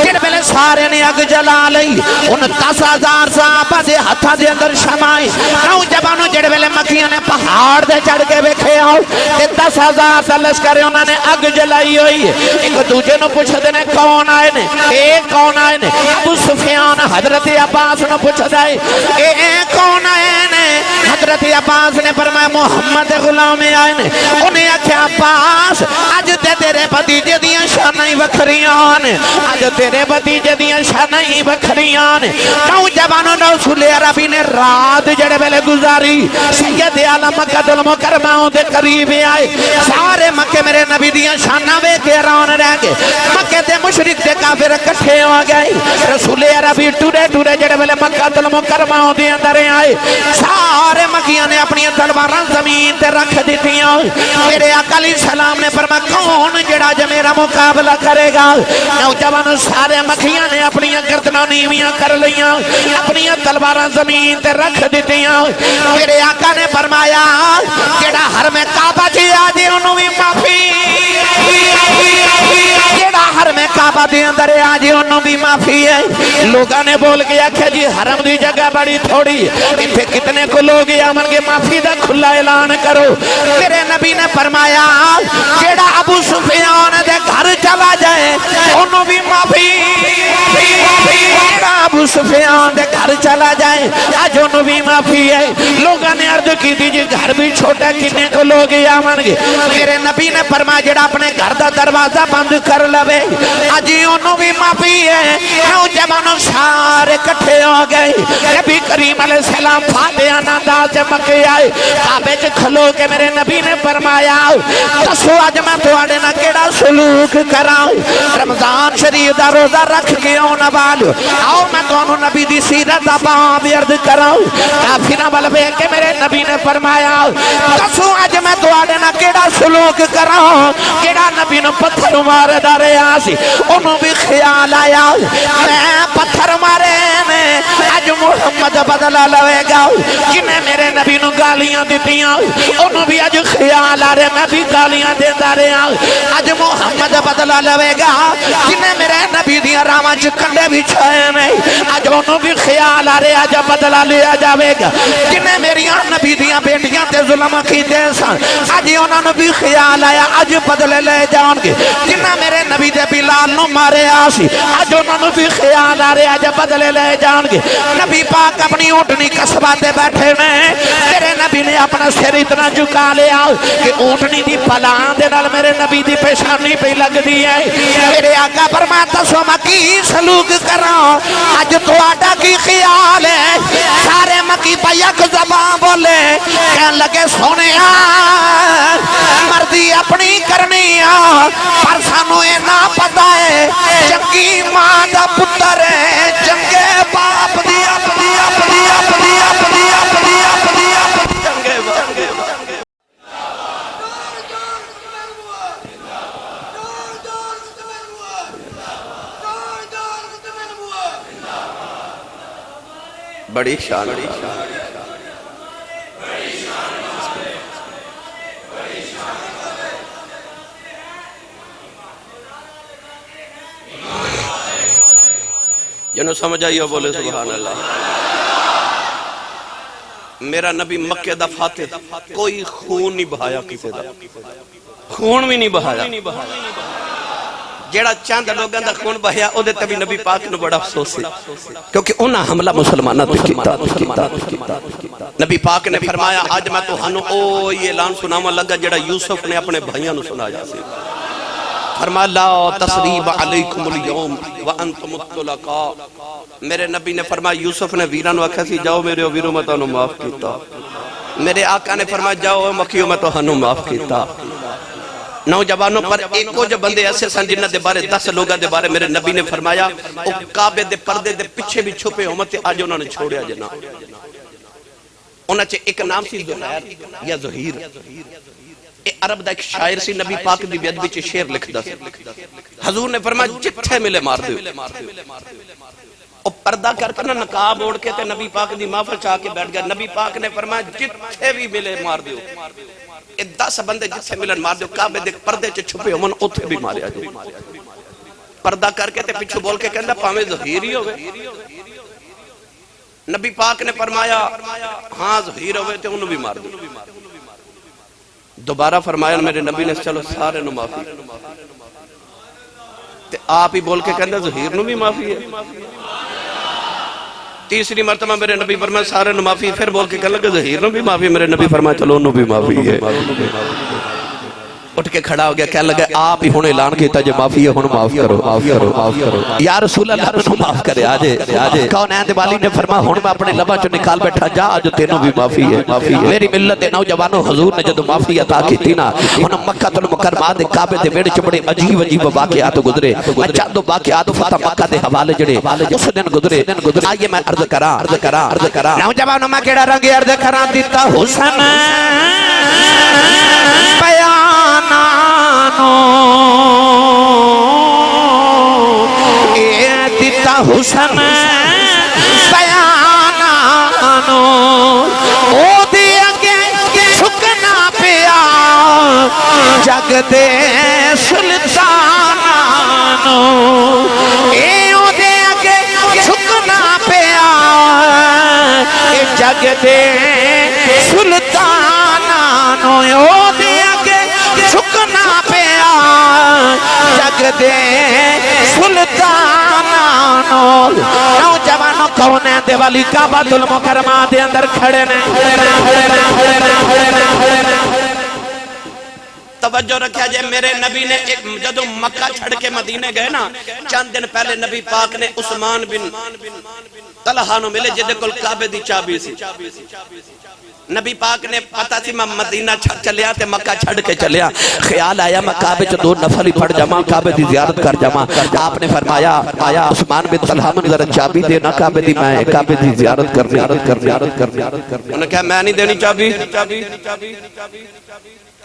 جڑے ویلے سارے نے اگ جلا لئی، ان 10,000 صحابہ دے ہتھاں دے اندر شمعیں، نوجوانوں جڑے ویلے مکیاں نے پہاڑ دے چڑھ کے ویکھے آؤ تے 10,000 دا لشکر انہاں نے اگ جلائی ہوئی۔ ایک دوجے نو پوچھدے نے کون آئے نے؟ اے کون آئے نے؟ ابو سفیان حضرت عباس نو پوچھدا ہے اے کون آئے نے؟ حضرت عباس نے فرمایا محمد غلام آئے نے۔ انہیں آکھیا عباس اج تے تیرے بھتیجے دیاں شاناں وکھریاں نے، اج تیرے بھتیجے دیاں شاناں وکھریاں نے۔ نوجوانوں رسول عربی نے رات جڑے ویلے گزاری، سید عالم مکہ المکرمہ دے قریب آئے، سارے مکے میرے نبی دیاں شاناں ویکھ کے حیران رہ گئے۔ مکے دے مشرک تے کافر اکٹھے ہو گئے، رسول عربی ٹورے جڑے ویلے مکہ المکرمہ دے اندر آئے، سارے مکیاں نے اپنی تلواراں زمین تے رکھ دتیاں۔ میرے آقا علیہ السلام نے فرمایا کون جڑا جو میرا مقابلہ کرے گا؟ نوجوان سارے مکیاں نے اپنی گردناں نیویاں کر لیاں، اپنی تلواراں زمین تے رکھ دتیاں۔ میرے آقا نے فرمایا جڑا حرم کعبہ چ آ جے اونوں وی معافی، جڑا حرم کعبہ دے اندر آ جے اونوں انہوں بھی معافی ہے لوگاں نے بول کے آکھیا جی حرم دی جگہ بڑی تھوڑی اتھے کتنے کو لوگ آمن کے معافی دا کھلا اعلان کرو میرے نبی نے فرمایا جیڑا ابو سفیان دے گھر چلا جائے انہوں بھی معافی ابو سفیان دے گھر چلا جائے آج انہوں بھی معافی ہے لوگاں نے عرض کی دیجئے گھر بھی چھوٹا کتنے کو لوگ آمن گے میرے نبی نے فرمایا جڑا اپنے گھر دا دروازہ بند کر لوے آج انہوں بھی معافی ہے نوجوانوں سارے کٹھے ہو گئے نبی کریم علیہ السلام فاتحہ نادا سے مکے آئے کعبے چ کھلو کے میرے نبی نے فرمایا دسو آج میں تواڈے نال کیڑا سلوک کراں رمضان شریف دا روزہ رکھ کے آن والو آؤ میں تانوں نبی دی سیرت دا باب عرض کراں کافراں ول ویکھ کے میرے نبی نے فرمایا دسو اج میں تواڈے نال کیڑا سلوک کراں کیڑا نبی نوں پتھر مار ڈریا سی اونوں بھی خیال آیا میں پتھر مارے نے اج محمد بدلہ لوے گا جنہیں میرے نبی نوں گالیاں دتیاں اونوں بھی اج خیال آ رہے میں بھی گالیاں دیندا رہا اج محمد بدلہ لوے گا جنہیں میرے نبی دیاں راواں چ کنڈے بھی چھائے نہیں اج انہوں بھی خیال آ رہے اج بدلہ لیا جاوے گا جنہیں میری نبی دیاں بیٹیاں تے ظلم کیتے سن اج انہوں نے بھی خیال آیا اج بدلے لے جان گے جنہیں میرے نبی دے بلال نو مارے آسی اج انہوں نے بھی خیال آ رہے اج بدلے لے جان گے نبی پاک اپنی اونٹنی قصبہ تے بیٹھے میں میرے نبی نے اپنا سر اتنا جھکا لیا کہ اونٹنی دی پلان دے نال میرے نبی دی پیشانی پہ لگ دی ہے میرے آقا فرماتا سو میں کی سلوک کراں اج تواڈا کی خیال ہے سارے مکی پا یک زبان بولے کہن لگے سونے مرضی اپنی کرنی پر سانو اے نہ پتا ہے چنگی ماں دا پتر ہے چنگے باپ دی اپنی اپنی اپنی اپنی اپنی اپنی اپنی چنگے باپ بڑی شان جنہوں سمجھ آئیے بولے سبحان اللہ میرا نبی مکہ دا فاتح کوئی خون نہیں بہایا کسی دا خون بھی نہیں بہایا جیڑا چاند لوگاں دا خون بہیا او دے تبھی نبی پاک نو بڑا افسوس ہے کیونکہ انہاں حملہ مسلمانہ تے کیتا نبی پاک نے فرمایا آج میں تو ہنو او یہ اعلان سناما لگا جیڑا یوسف نے اپنے بھائیاں نو سنا جا سی فرمایا لا تسریب علیکم اليوم وانتم الطلقاء میرے نبی نے فرمایا یوسف نے ویران وکھا سی جاؤ میرے ویروں میں تو معاف کیتا میرے آقا نے فرمایا جاؤ مکیوں میں تو ہنو معاف کیتا نوجوانوں پر ایک جو بندے ایسے سن جنہ دے بارے 10 لوگاں دے بارے میرے نبی نے فرمایا او کعبے دے پردے دے پیچھے بھی چھپے ہومتے آج انہوں نے چھوڑیا جنا انہاں چے ایک نام سی زہیر یا زہیر اے عرب دا ایک شاعر سی نبی پاک دی بیعت بچے شعر لکھ دا حضور نے فرمایا جتھے ملے مار دیو او پردہ کر کے نقاب اوڑھ کے تے نبی پاک دی محفل چاہ کے بیٹھ گیا نبی پاک نے فرمایا جتھے بھی ملے مار دیو 10 بندے جتھے ملن مار دیو کعبے دے پردے چ چھپے ہومن اوتھے بھی ماریا جو پردہ کر کے تے پیچھے بول کے کہندا پاویں ظہیر ہی ہوے نبی پاک نے فرمایا ہاں ظہیر ہوے تے انہوں بھی مار دو دوبارہ فرمایا میرے نبی نے چلو سارے نو معافی تے آپ ہی بول کے کہندا ظہیر نو بھی معافی ہے تیسری مرتبہ میرے نبی فرمایا سارے نو معافی پھر بول کے کہنے لگے ظہیر نو بھی معافی میرے نبی فرمایا چلو انہوں بھی معافی ہے اٹھ کے کھڑا ہو گیا کہنے لگا آپ ہی ہونے اعلان کیتا جو معافی ہے ہن معاف کرو یا رسول اللہ نو معاف کرے آجے کون ہے والی نے فرمایا ہن میں اپنے لبا چ نکال بیٹھا جا جو تینوں بھی معافی ہے میری ملت دے نوجوانوں حضور نے جدو معافی عطا کیتی نا ہن مکہ المکرمہ دے کعبے دے ویڑے چ بڑے عجیب واقعات گزرے میں چند واقعات فتح مکہ دے حوالے جڑے اس دن گزرے آئیے میں عرض کراں نوجوانوں میں کیڑا رنگ عرض کراں دیتا حسن بیانانو اے دیتا حسن بیانانو او دیا گے چھکنا پیا جگ دے سلطانانو اے او جگتے سلطانانو دے اگے جھکنا پیا جگتے سلطانانو نوجوانوں کونے دے والی کعبۃ المکرمہ دے اندر کھڑے نے توجہ رکھیا جائے میرے نبی نے ایک جدو مکہ چھڑ کے مدینے گئے نا چند دن پہلے نبی پاک نے عثمان بن طلحہ نو ملے جدے کل کعبے دی چابی سی نبی پاک نے پتا سی میں مدینہ چھڑ چلیا تے مکہ چھڑ کے چلیا خیال آیا میں کعبے چ 2 نفل ہی پڑھ جاواں کعبے دی زیارت کر جاواں آپ نے فرمایا آیا عثمان بن طلحہ من ذرا چابی دینا کعبے دی میں کعبے دی زیارت کرنی انہوں نے کہا میں نہیں دینی چابی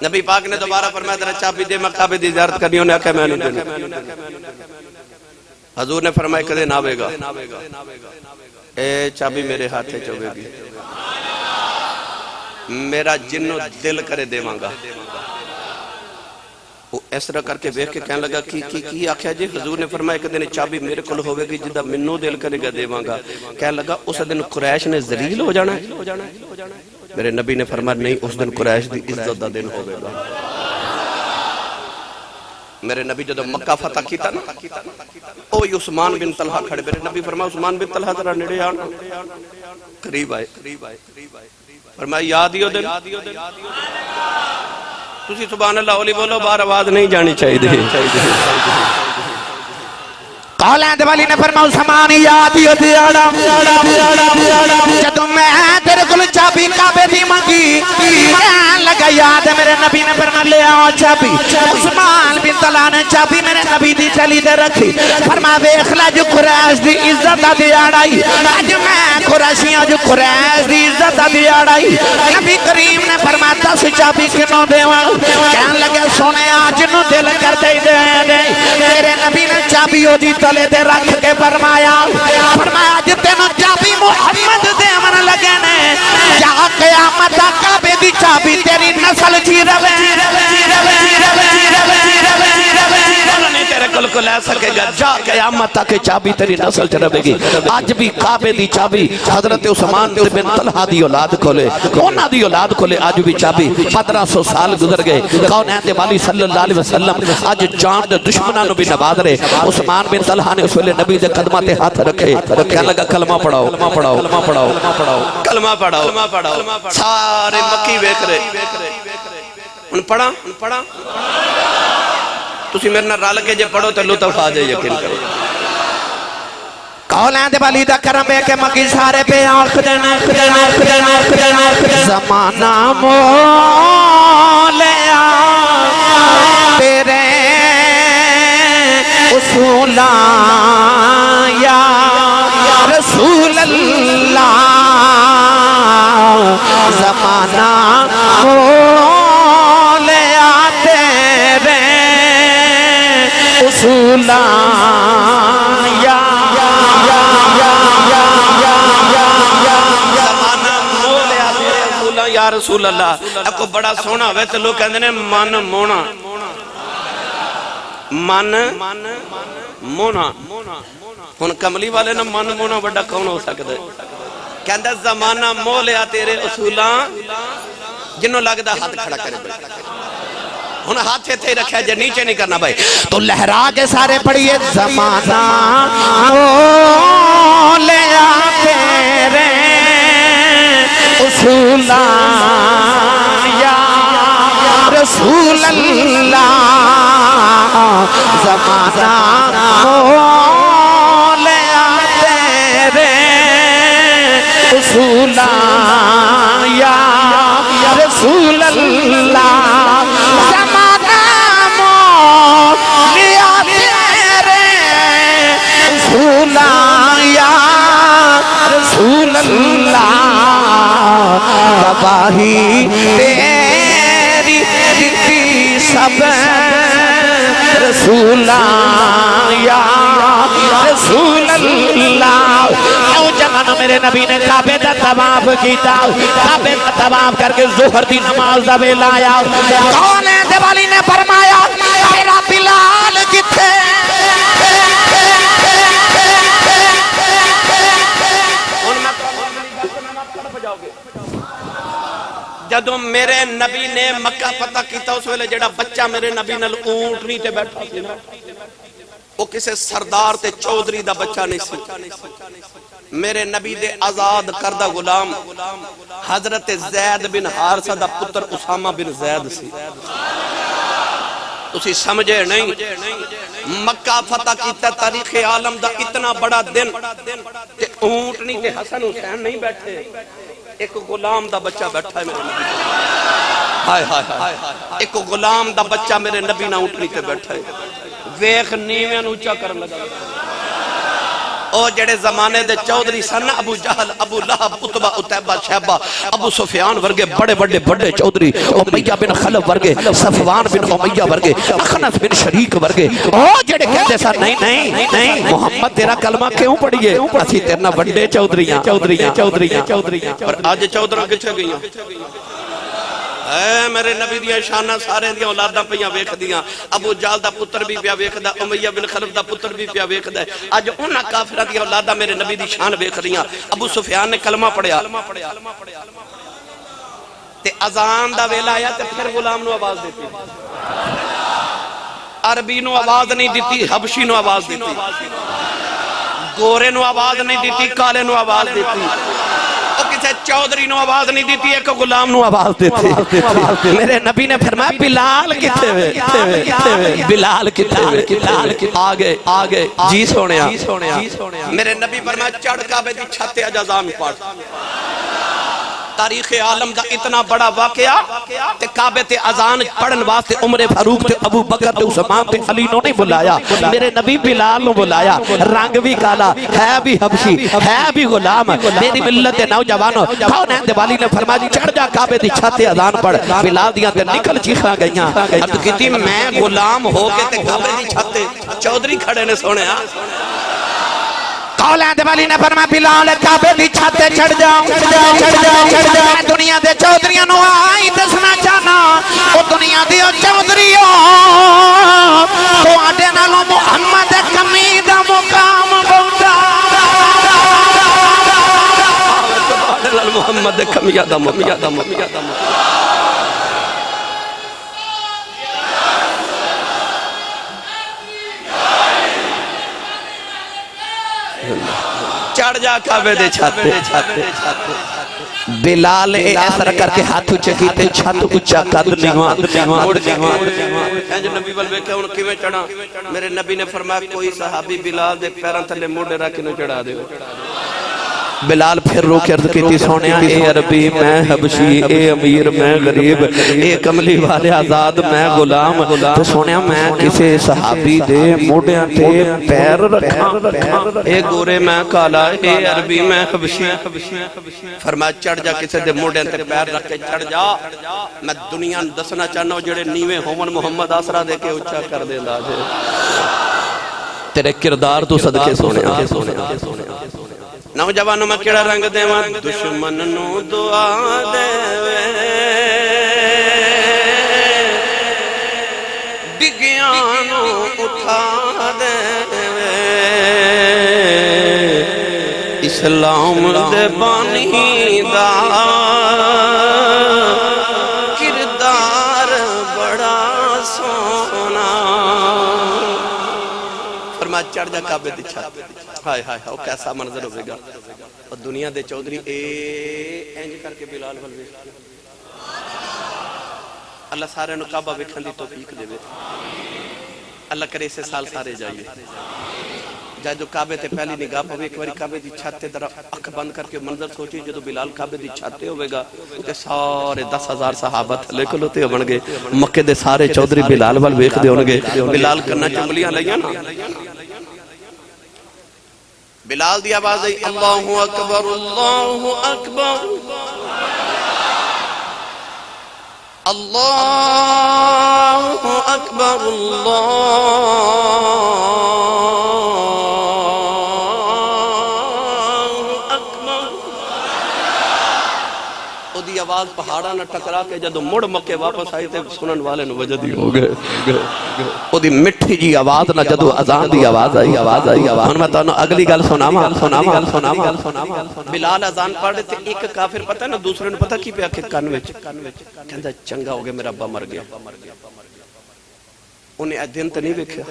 نبی پاک نے دوبارہ فرمایا ذرا چابی دے میں کعبے دی زیارت کرنی انہوں نے کہا میں نہیں دینی حضور نے فرمایا کدے نہ آوے گا اے چابی میرے ہاتھے چوبے گی میرا جنو دل کرے دیواں گا وہ اس طرح کر کے بیٹھ کے کہنے لگا کی آکھیا جی حضور نے فرمایا کہ دن چابی میرے کول ہوے گی جدا منو دل کرے گا دیواں گا کہنے لگا اس دن قریش نے ذلیل ہو جانا ہے میرے نبی نے فرمایا نہیں اس دن قریش دی عزت دا دن ہوے گا میرے نبی جدو مکہ فتح کیتا نا اوہی عثمان بن طلحہ کھڑے میرے نبی فرمایا عثمان بن طلحہ ذرا نیڑے آنا قریب آئے فرمایا یاد ہی ہو دن تسی سبحان اللہ اولی بولو بار آواز نہیں جانی چاہیے قولین دے والی نے فرمایا عثمان یاد ہی ہو دیاڑا جدو میں تیرے کل چابی کعبے دی منگی کہن لگا یاد ہے میرے نبی نے فرمایا لے آؤ چابی عثمان بن طلحہ نے چابی میرے نبی دی چلی دے رکھی فرمایا ویکھ لے جو قریش دی عزت دا دیاڑائی اج میں قریشیاں جو قریش دی عزت دا دیاڑائی نبی کریم نے فرمایا 10 چابی کنوں دیواں کہن لگے سونے آج نو دل کر دے میرے نبی نے چابی ہو دی تلے دے رکھ کے فرمایا آج تینوں چابی محمد دے من لگے نے جا قیامت کعبے دی چابی تیری نسل جی روے تیرے کل کو لے سکے گا جا قیامت تک چابی تیری نسل چ رہے گی آج بھی کعبے دی چابی حضرت عثمان بن طلحہ دی اولاد کھولے انہاں دی اولاد کھولے آج بھی چابی 1500 سال گزر گئے کونین دے والی صلی اللہ علیہ وسلم آج جان دے دشمناں نو بھی نواز رہے عثمان بن طلحہ نے اس ویلے نبی دے قدماں تے ہاتھ رکھے کہنے لگا کلمہ پڑھاؤ کلمہ پڑھاؤ سارے مکی ویکھ رہے ان پڑھا تسی میرے نہ رال کے جے پڑھو تو لطف آ جائے یقین کرو قولین دے والی دا کرم بے کے مکی سارے پہ آنکھ دینا زمانہ مولیا تیرے اصولا یا رسول اللہ زمانہ مولیا تیرے اصولا یا یا رسول اللہ اکو بڑا سونا ہوئے تو لوگ کہندے نے من مونا ہن کملی والے نا من مونا بڑا کون ہو سکتا ہے کہندہ زمانہ مولیا تیرے اصولاں جنہوں لگتا ہاتھ کھڑا کرے ہن ہاتھ سے تھے رکھا جے نیچے نہیں کرنا بھائی تو لہرا کے سارے پڑھئے زمانہ مولیا تیرے اصولا یا رسول اللہ زمانہ مولیا تیرے اصولا یا رسول اللہ زمانہ مولیا تیرے اصولا یا رسول اللہ گواہی تیری دیتی سب رسولہ یا رسول اللہ او جگہ میرے نبی نے کعبے دا طواف کیتا کعبے دا طواف کر کے ظہر دی نماز دا ویلا آیا کولین دے والی نے فرمایا میرا بلال کتھے جدوں میرے نبی نے مکہ فتح کیتا اس ویلے جڑا بچہ میرے نبی نال اونٹنی تے بیٹھا سی نا وہ کسے سردار تے چودھری دا بچہ نہیں سی میرے نبی دے آزاد کردہ غلام حضرت زید بن حارثہ دا پتر اسامہ بن زید سی تسی سمجھے نہیں مکہ فتح کیتا تاریخ عالم دا اتنا بڑا دن تے اونٹنی تے حسن حسین نہیں بیٹھے ایک غلام دا بچہ بیٹھا ہے میرے نبی ہائے ہائے ہائے ایک غلام دا بچہ میرے نبی نہ اونٹنی تے بیٹھا ہے ویخ نیویں اونچا کرن لگا او جڑے زمانے دے چودھری سن ابو جہل ابو لہب عتبہ عتیبہ شیبہ ابو سفیان ورگے بڑے بڑے چودھری امیہ بن خلف ورگے صفوان بن امیہ ورگے اخنف بن شریک ورگے او جڑے کہتے سا نہیں محمد تیرا کلمہ کیوں پڑھئے اسی تیرنا بڑے چودھریاں اور آج چودھروں کچھے گئیاں اے میرے نبی دیاں شانہ سارے دیاں اولاداں پہیاں ویکھ دیاں ابو جال دا پتر بھی پیا ویکھ دا امیہ بن خلف دا پتر بھی پیا ویکھ دا آج انہاں کافرہ دیاں اولاداں میرے نبی دی شان ویکھ دیاں ابو سفیان نے کلمہ پڑھیا تے اذان دا ویلا آیا تے پھر غلام نو آواز دیتی عربی نو آواز نہیں دیتی حبشی نو آواز دیتی گورے نو آواز نہیں دیتی کالے نو آواز دیتی کسے چودھری نو آواز نہیں دیتی ایک غلام نو آواز دیتی میرے نبی نے فرمایا بلال کتے ہوئے بلال کتے ہوئے آگے جی سونیا میرے نبی فرمایا چڑھ کعبے دی چھتے اجازان پاٹ تاریخ عالم دا اتنا بڑا واقعہ تے کعبے تے اذان پڑھن واسطے عمر فاروق تے ابو بکر تے عثمان تے علی نو نہیں بلایا میرے نبی بلال نو بلایا رنگ بھی کالا ہے بھی حبشی ہے بھی غلام میری ملت دے نوجوانوں کون ہے دیوالی نے فرمایا جی چڑھ جا کعبے دی چھت تے اذان پڑھ بلال دیاں تے نکل چیخاں گئیاں عرض کیتی میں غلام ہو کے تے کعبے دی چھت تے چودھری کھڑے نے سونیا قولیں دیوالی نے فرمایا بلال کعبے دی چھتے چڑھ جاؤں میں دنیا دے چودھریاں نو آئی دسنا چاہنا او دنیا دی چودھریوں تو آڈے نالو محمد کمی دا مقام بوندا آڈے نالو محمد کمی دا مقام چڑھ جا کعبے دے چھاتے بلال ایسر کر کے ہاتھ اچھے کیتے چھت اچھا قد نیوان انج نبی بلوے کہ انہوں کیویں چڑھا میرے نبی نے فرمایا کوئی صحابی بلال دے پیران تھلے موڑے رکھ نہ چڑھا دے بلال پھر رو کے عرض کیتی سونیا اے عربی میں حبشی اے امیر میں غریب اے کملی والے آزاد میں غلام تو سونیا میں کسے صحابی دے موڑیاں تے پیر رکھاں اے گورے میں کالا اے عربی میں حبشی فرمایا چڑھ جا کسے دے موڑیاں تے پیر رکھ کے چڑھ جا میں دنیا دسنا چاہنا ہوں جڑے نیویں ہومن محمد آسرہ دے کے اچھا کر دے دا جے تیرے کردار تو صدقے سونیا نوجوانوں میں کیڑا رنگ دے وہاں دشمن نو دعا دے ڈگیانو اٹھا دے اسلام دے بانی دا کردار بڑا سونا فرمایا چڑھ جا کعبے دی چھت ہائے ہائے ہائے کیسا منظر ہوئے گا اور دنیا دے چودھری اینج کر کے بلال والوے اللہ سارے نو کعبہ ویکھن دی توفیق دے اللہ کرے اسے سال سارے جائیے جائے جو کعبے تے پہلی نگاہ پہ ایک باری کعبے دی چھت تے در اکھ بند کر کے منظر سوچی جدو بلال کعبے دی چھت تے ہوئے گا تے سارے 10,000 صحابہ تھلے کلوتے ہوئے گے مکہ دے سارے چودھری بلال وال ویکھ دے ہونگے بلال کرنا چنگلیاں لئیاں نا بلال دی آواز ہے اللہ اکبر اللہ اکبر اللہ اکبر اللہ آواز پہاڑا نہ ٹکرا کے جدو مڑ مکے واپس آئی تے سنن والے نو وجدی ہو گئے او دی مٹھی جی آواز نہ جدو اذان دی آواز آئی ہن میں تانوں اگلی گل سناواں بلال اذان پڑھ رہے تے ایک کافر پتہ نا دوسرے نو پتہ کی پیا کہ کن وچ کہندا چنگا ہو گیا میرا ابا مر گیا انہیں دن تے نہیں ویکھیا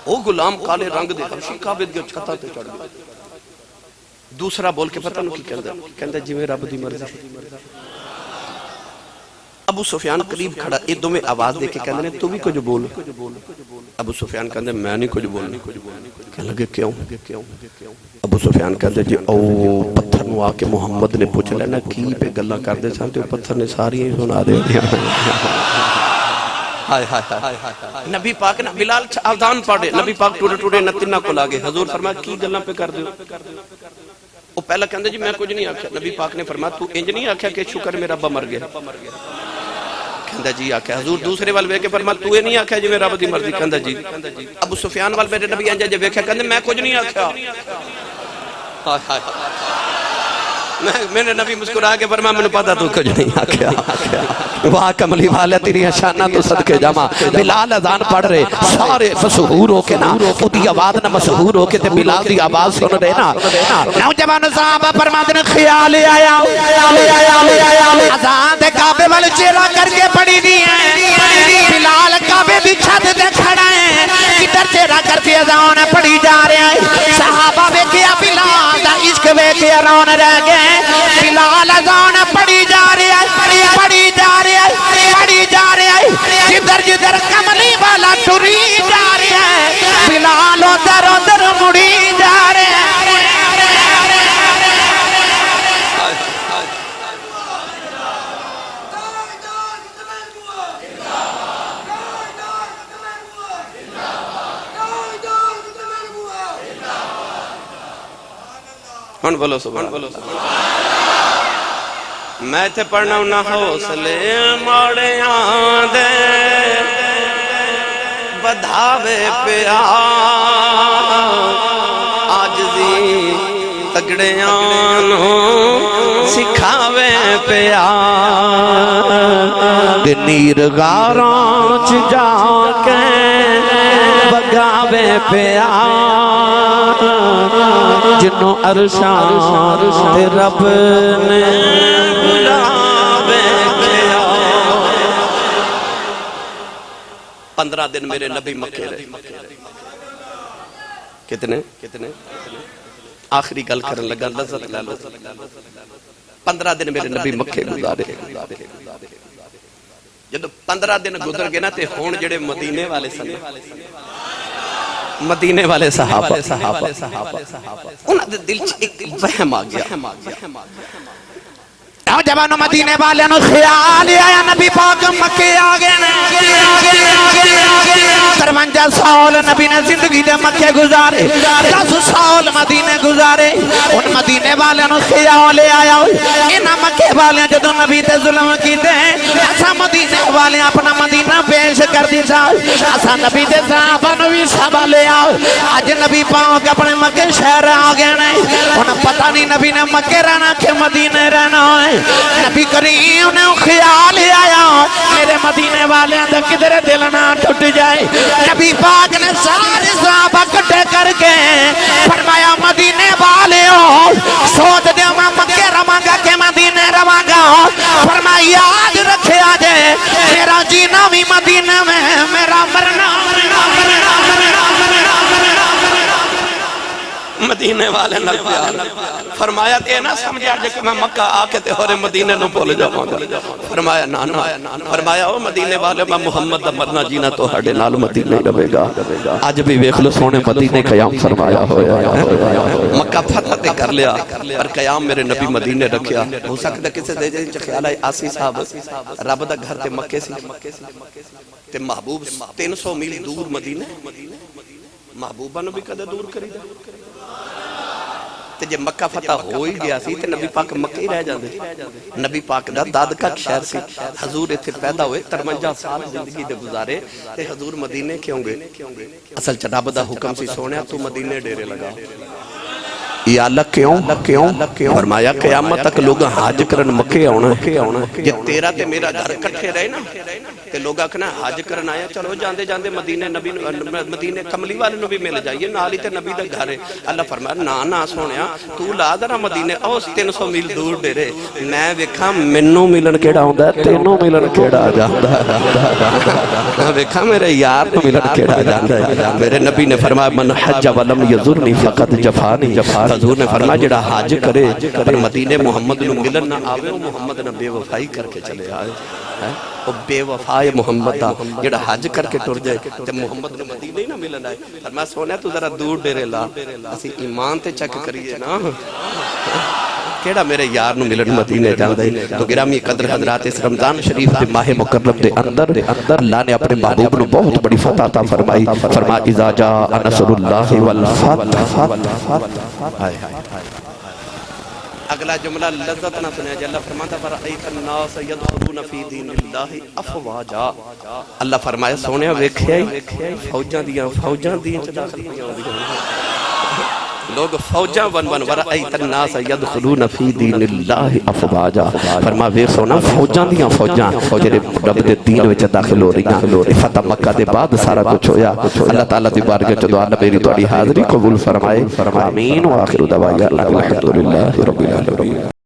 او غلام کالے رنگ دے حبشی کعبے دی چھتا تے چڑھ گیا دوسرا بول کے پتہ نہیں کی کہندا جویں رب دی مرضی ابو سفیان قریب کھڑا اے دوویں آواز دے کے کہندے نے تو بھی کچھ بول ابو سفیان کہندے میں نہیں کچھ بولنی کہنے لگے کیوں ابو سفیان کہندے جی او پتھر نو آ کے محمد نے پوچھ لینا کی پہ گلاں کردے سن تے پتھر نے ساری ہی سنا دے نبی پاک نے بلال اذان پڑھے نبی پاک ٹوڑے ٹوڑے نتنا کو لاگے حضور فرمایا کی گلاں پہ کر دیو وہ پہلا کہندے جی میں کچھ نہیں آکھیا نبی پاک نے فرمایا تو انج نہیں آکھیا کہ شکر میرا ابا مر گیا کہندا جی آکھیا حضور دوسرے وال ویکھ کے فرمایا تو اے نہیں آکھیا جی رب دی مرضی کہندا جی ابو سفیان وال میرے نبی انج جے ویکھیا کہندے میں کچھ نہیں آکھیا میرے نبی مسکرا کے فرمایا مینوں پتہ تو کچھ نہیں آکھیا واہ کملی والا تیری شانہ تو صدقے جمع بلال اذان پڑھ رہے سارے مسحور ہو کے نا او دی آواز نہ مسحور ہو کے تے بلال دی آواز سن رہے نا نوجوان صحابہ فرماتے ہیں خیال آیا اذان دے کعبے وال چہرہ کر کے پڑھی دی ہے بلال کعبے دی چھت تے کھڑا ہے کدھر چہرہ کر کے اذان پڑھی جا رہا ہے صحابہ ویکھیا بلال دا عشق ویکھ حیران رہ گئے بلال اذان پڑھی جا رہا ہے پڑھی جا رہا ہے پڑھی جا رہا ہے جدھر جدھر کملی والا ٹری جا رہا ہے بلال ادھر ادھر مڑی جا رہا ہے کون بولو سبحان میں تے پڑھنا نہ حوصلے ماڑیاں دے بدھاوے پیا عاجزی تگڑیاں نو سکھاوے پیا نیر غاراں چ جا کے بگاوے پیا جنوں عرشاں تے رب نے بلاوے پیا 15 دن میرے نبی مکے رہے کتنے آخری گل کرن لگا لذت لے لو 15 دن میرے نبی مکے گزارے جب 15 دن گزر گئے نا تے ہون جڑے مدینے والے سن مدینے والے صحابہ انہاں دے دل چ ایک وہم آ گیا نوجوانوں مدینے والے نو خیال آیا نبی پاک مکے آ گئے 53 سال نبی نے زندگی دے مکے گزارے 10 سال مدینے گزارے ان مدینے والے نو خیال آیا انہاں مکے والے جدوں نبی تے ظلم کیتے اسا مدینے والے اپنا مدینہ پیش کر دیتا اسا نبی دے صحابہ نو وی سبا لے آؤ اج نبی پاک اپنے مکے شہر آ گئے نے انہاں پتہ نہیں نبی نے مکے رہنا کہ مدینے رہنا ہے نبی کریم نے خیال آیا میرے مدینے والے دا کدھر دل نہ ٹوٹ جائے نبی پاک نے سارے صحابہ کٹھے کر کے فرمایا مدینے والےو سوچ دے میں مکے رواں گا کہ مدینے رواں گا فرمایا یاد رکھے آجے میرا جینا بھی مدینے میں میرا مرنا مدینے والے نال پیار فرمایا تے نہ سمجھا جے کہ میں مکہ آ کے تے ہورے مدینے نو بھول جاواں گا فرمایا نا فرمایا او مدینے والے میں محمد دا مرنا جینا تو ہڈے نال مدینے رہے گا اج بھی ویکھ لو سونے مدینے قیام فرمایا ہویا مکہ فتح تے کر لیا پر قیام میرے نبی مدینے رکھیا ہو سکدا کسے دے چ خیال ہے آسی صاحب رب دا گھر تے مکے سی تے محبوب 300 میل دور مدینے محبوبہ نو بھی کدے دور کری دا تے جے مکہ فتح ہو ہی گیا سی تے نبی پاک مکہ ہی رہ جاندے نبی پاک دا دادکا شہر سی حضور ایتھے پیدا ہوئے 53 سال زندگی دے گزارے تے حضور مدینے کیوں گئے اصل چ رب دا حکم سی سونیا تو مدینے ڈیرے لگا یا اللہ کیوں فرمایا قیامت تک لوگ حج کرن مکے آنا ہے جے تیرا تے میرا گھر کٹھے رہے نا تے لوگ آکھنا حج کرن آیا چلو جاندے جاندے مدینے نبی مدینے کملی والے نو بھی مل جائیے نال ہی تے نبی دا گھر ہے اللہ فرمایا نا سونیا تو لا ذرا مدینے او 300 میل دور ڈیرے میں ویکھاں مینوں ملن کیڑا ہوندا ہے تینوں ملن کیڑا آ جاندا ہے ویکھاں میرے یار نو ملن کیڑا آ جاندا ہے میرے نبی نے فرمایا من حج ولم یزرنی فقط جفانی حضور نے فرمایا جڑا حج کرے پر مدینے محمد نو ملن نہ آوے وہ محمد نے بے وفائی کر کے چلے آئے وہ بے وفائے محمد دا جڑا حج کر کے ٹر جائے تے محمد نے مدینے ہی نہ ملن آئے فرمایا سونے تو ذرا دور ڈیرے لا اسی ایمان تے چیک کریے نا کیڑا میرے یار نو ملن مدینے جاندا ہے تو گرامی قدر حضرات اس رمضان شریف دے ماہ مکرم دے اندر اللہ نے اپنے محبوب نو بہت بڑی فتح عطا فرمائی فرمایا اذا جاء نصر اللہ والفتح اگلا جملہ لذت نہ سنیا جی اللہ فرماتا فرأیت الناس یدخلون فی دین اللہ افواجا اللہ فرمایا سونیا ویکھیا فوجاں دیاں چ داخل ہوئیاں لوگ فوجاں ون ورأیت الناس یدخلون فی دین اللہ افواجا فرما ویکھ سونا فوجاں جڑے رب دے دین وچ داخل ہو رہی فتح مکہ دے بعد سارا کچھ ہویا اللہ تعالیٰ دی بارگاہ چ دعا میری تہاڈی حاضری قبول فرمائے آمین وآخر دعوانا الحمدللہ رب العالمین